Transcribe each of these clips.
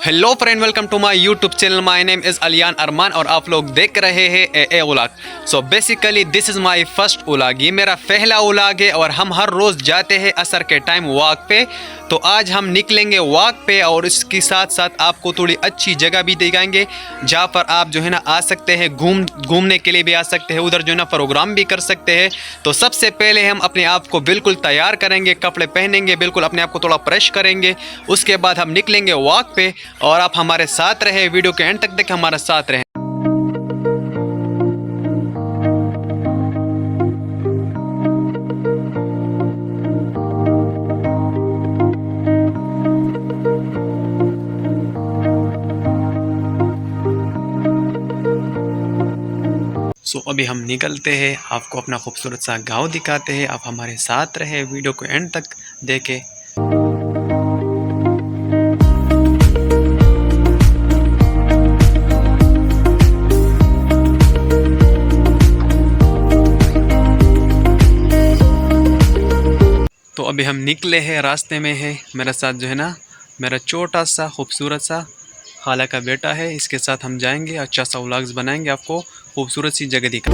Hello friend, welcome to my YouTube channel. My name is Aliyan Armaan और आप लोग देख रहे हैं a vlog. So basically this is my first vlog. ये मेरा पहला व्लॉग है और हम हर रोज़ जाते हैं असर के टाइम वॉक पे। तो आज हम निकलेंगे वॉक पे और इसके साथ साथ आपको थोड़ी अच्छी जगह भी दिखाएंगे जहाँ पर आप जो है ना आ सकते हैं, घूमने के लिए भी आ सकते हैं, उधर जो है ना प्रोग्राम भी कर सकते हैं। तो सबसे पहले हम अपने आप को बिल्कुल तैयार करेंगे, कपड़े पहनेंगे, बिल्कुल अपने आप को थोड़ा फ्रेश करेंगे। उसके बाद हम निकलेंगे वॉक पे और आप हमारे साथ रहे, वीडियो के एंड तक देखें, हमारे साथ रहें। सो अभी हम निकलते हैं, आपको अपना खूबसूरत सा गांव दिखाते हैं। आप हमारे साथ रहे, वीडियो को एंड तक देखें। तो अभी हम निकले हैं, रास्ते में है मेरे साथ जो है ना मेरा छोटा सा खूबसूरत सा खाला का बेटा है। इसके साथ हम जाएंगे, अच्छा सा व्लॉग्स बनाएंगे, आपको खूबसूरत सी जगह दिखा।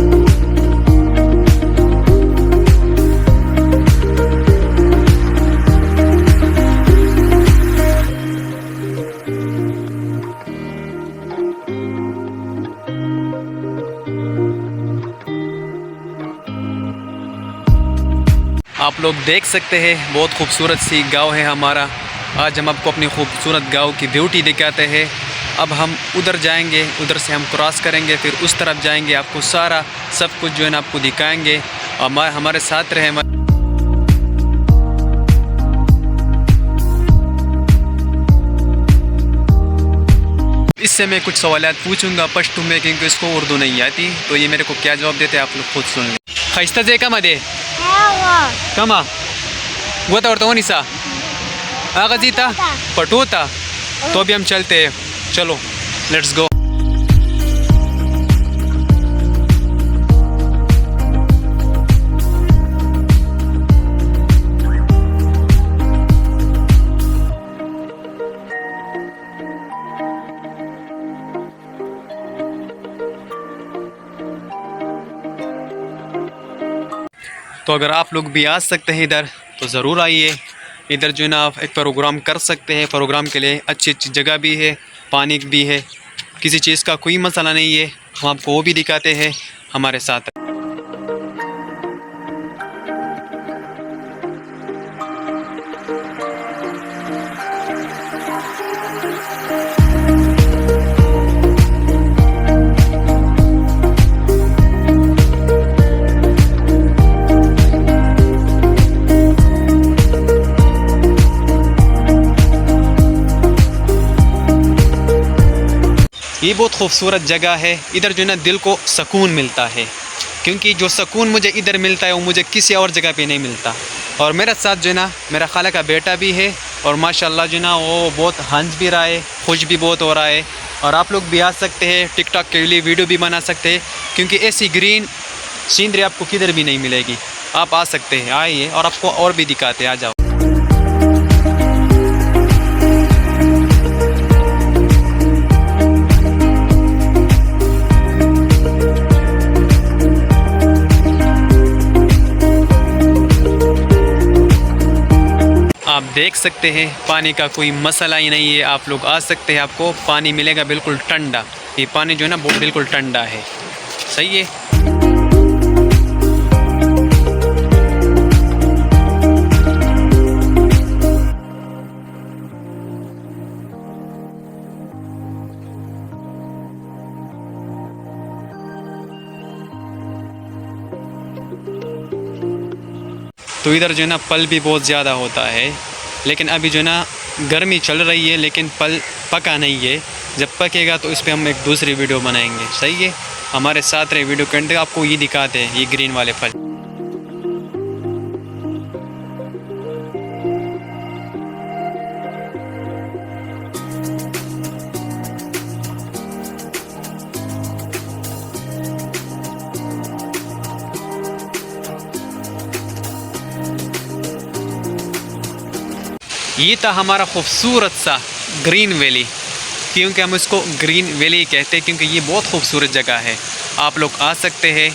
आप लोग देख सकते हैं बहुत खूबसूरत सी गांव है हमारा। आज हम आपको अपनी खूबसूरत गांव की ब्यूटी दिखाते हैं। अब हम उधर जाएंगे, उधर से हम क्रॉस करेंगे, फिर उस तरफ जाएंगे, आपको सारा सब कुछ जो है ना आपको दिखाएंगे। हमारे साथ रहे। इससे मैं कुछ सवालात पूछूंगा पश्तू में, क्योंकि इसको उर्दू नहीं आती। तो ये मेरे को क्या जवाब देते हैं आप लोग खुद सुन लें। खैस्ता जे कमा दे कमा गोता और तो निशा आगजीता पटोता। तो अभी हम चलते हैं, चलो लेट्स गो। तो अगर आप लोग भी आ सकते हैं इधर तो ज़रूर आइए। इधर जो है ना आप एक प्रोग्राम कर सकते हैं। प्रोग्राम के लिए अच्छी अच्छी जगह भी है, पानी भी है, किसी चीज़ का कोई मसला नहीं है। हम आपको वो भी दिखाते हैं, हमारे साथ। ये बहुत खूबसूरत जगह है। इधर जो है ना दिल को सुकून मिलता है, क्योंकि जो सुकून मुझे इधर मिलता है वो मुझे किसी और जगह पे नहीं मिलता। और मेरे साथ जो है ना मेरा खाला का बेटा भी है और माशाल्लाह जो है ना वो बहुत हंस भी रहा है, खुश भी बहुत हो रहा है। और आप लोग भी आ सकते हैं, टिकटॉक के लिए वीडियो भी बना सकते हैं, क्योंकि ऐसी ग्रीन सीनरी आपको किधर भी नहीं मिलेगी। आप आ सकते हैं, आइए और आपको और भी दिखाते हैं, आ जाओ। आप देख सकते हैं पानी का कोई मसला ही नहीं है। आप लोग आ सकते हैं, आपको पानी मिलेगा बिल्कुल ठंडा। ये पानी जो है ना वो बिल्कुल ठंडा है, सही है। तो इधर जो है ना पल भी बहुत ज़्यादा होता है, लेकिन अभी जो है ना गर्मी चल रही है, लेकिन पल पका नहीं है। जब पकेगा तो इस पर हम एक दूसरी वीडियो बनाएंगे, सही है। हमारे साथ रहे, वीडियो के अंत आपको ये दिखाते हैं, ये ग्रीन वाले फल। ये था हमारा खूबसूरत सा ग्रीन वैली। क्योंकि हम इसको ग्रीन वैली कहते हैं, क्योंकि ये बहुत खूबसूरत जगह है। आप लोग आ सकते हैं,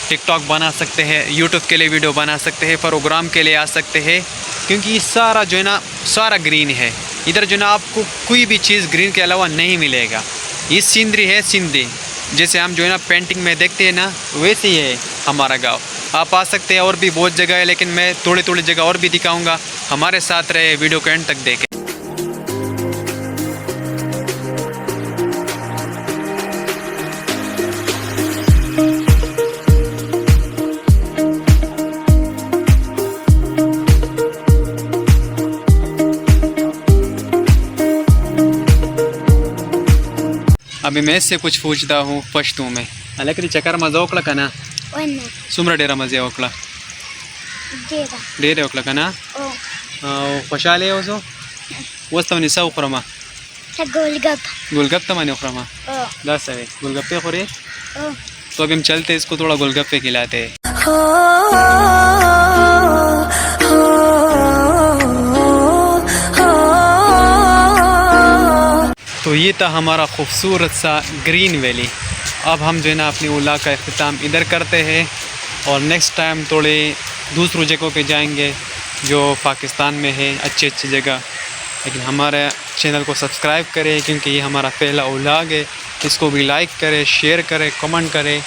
टिकटॉक बना सकते हैं, यूट्यूब के लिए वीडियो बना सकते हैं, प्रोग्राम के लिए आ सकते हैं, क्योंकि ये सारा जो है ना सारा ग्रीन है। इधर जो है ना आपको कोई भी चीज़ ग्रीन के अलावा नहीं मिलेगा। ये सीनरी है सिंधी, जैसे हम जो है ना पेंटिंग में देखते हैं ना, वैसे ही है हमारा गांव। आप आ सकते हैं, और भी बहुत जगह है, लेकिन मैं थोड़ी थोड़ी जगह और भी दिखाऊंगा। हमारे साथ रहे, वीडियो को एंड तक देखें। अभी मैं इससे कुछ पूछता हूँ पश्तू में। अलकरी चक्कर मजा ओकला का ना सुमरा डेरा मजे ओकला डेरे ओकला का ना खुशाले हो सो वस्तव निसा उखरमा गोलगप्पे माने उखरमा 10 है गोलगप्पे खोरे। तो अभी हम चलते इसको थोड़ा गोलगप्पे खिलाते हैं। तो ये था हमारा खूबसूरत सा ग्रीन वैली। अब हम जो है ना अपनी ओला का अख्ताम इधर करते हैं, और नेक्स्ट टाइम थोड़े दूसरों जगहों पे जाएंगे जो पाकिस्तान में है, अच्छी अच्छी जगह। लेकिन हमारे चैनल को सब्सक्राइब करें, क्योंकि ये हमारा पहला व्लॉग है। इसको भी लाइक करें, शेयर करें, कमेंट करें।